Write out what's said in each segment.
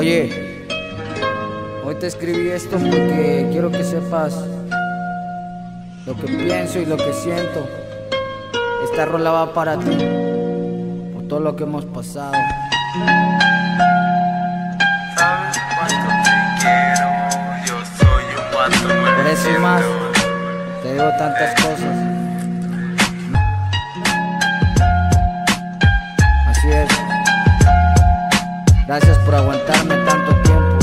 Oye, hoy te escribí esto porque quiero que sepas lo que pienso y lo que siento. Esta rola va para ti, por todo lo que hemos pasado. ¿Sabes cuánto te quiero? Yo soy un vato merecido. Por eso y más, te digo tantas cosas. Así es. Gracias por aguantarme tanto tiempo.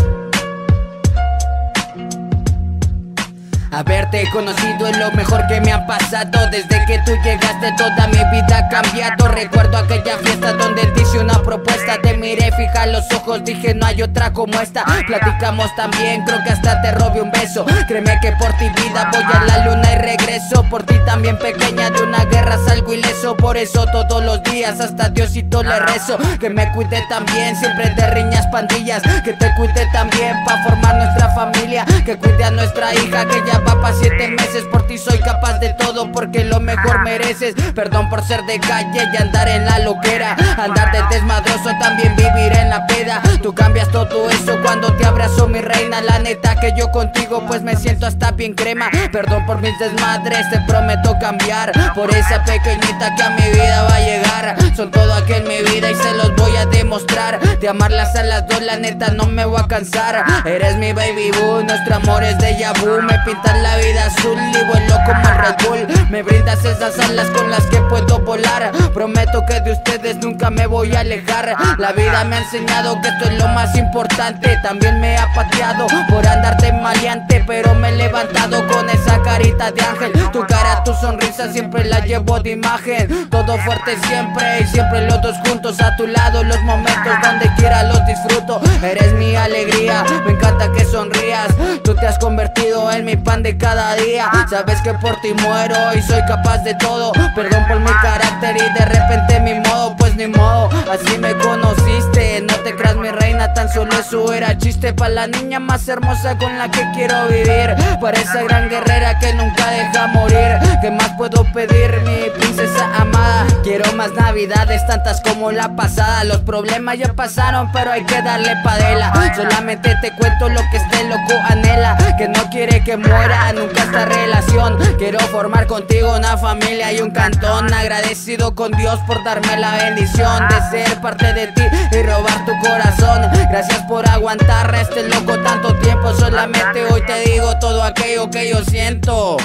Haberte conocido es lo mejor que me ha pasado. Desde que tú llegaste toda mi vida ha cambiado. Recuerdo aquella fiesta donde te hice una propuesta. Te miré fija a los ojos, dije no hay otra como esta. Platicamos también, creo que hasta te robé un beso. Créeme que por ti vida voy a la luna y regreso. Por ti también pequeña, de una guerra salgo ileso. Por eso todos los días hasta Diosito le rezo. Que me cuide también, siempre de riñas pandillas. Que te cuide también pa' formar nuestra familia. Que cuide a nuestra hija que ya va pa' 7 meses. Por ti soy capaz de todo porque lo mejor mereces. Perdón por ser de calle y andar en la loquera. Andar de desmadroso, también vivir en la peda. Tú cambias todo eso cuando te abrazo, mi reina. La neta que yo contigo pues me siento hasta bien crema. Perdón por mis desmadres, te prometo cambiar. Por esa pequeñita que a mi vida va a llegar. Son todo aquí en mi vida y se los voy a demostrar. De amarlas a las dos la neta no me voy a cansar. Eres mi baby boo, nuestro amor es déjà vu. Me pintas la vida azul y vuelo como el Red Bull. Me brindas esas alas con las que puedo volar. Prometo que de ustedes nunca me voy a alejar. La vida me ha enseñado que esto es lo más importante. También me ha pateado por andar de maleante, pero me he levantado con esa carita de ángel. Tu cara, tu sonrisa siempre la llevo de imagen. Todo fuerte siempre y siempre los dos juntos a tu lado. Los momentos donde quiera los disfruto. Eres mi alegría, me encanta que sonrías. Tú te has convertido en mi pan de cada día. Sabes que por ti muero y soy capaz de todo. Perdón por mi carácter y de repente mi modo, pues ni modo. Así me conociste, no te creas mi reina, tan solo eso era chiste. Pa' la niña más hermosa con la que quiero vivir. Para esa gran guerrera que nunca deja morir. ¿Qué más puedo pedir, mi princesa amada? Quiero más navidades, tantas como la pasada. Los problemas ya pasaron, pero hay que darle padela. Solamente te cuento lo que este loco anhela. Que no quiere que muera nunca esta relación. Quiero formar contigo una familia y un cantón. Agradecido con Dios por darme la bendición de ser parte de ti y robar tu corazón. Gracias por aguantar a este loco tanto tiempo. Solamente hoy te digo todo aquello que yo siento.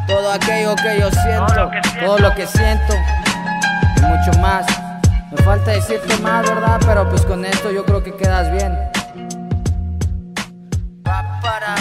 Todo aquello que yo siento. Todo lo que siento y mucho más. Me falta decirte más, ¿verdad? Pero pues con esto yo creo que quedas bien. Para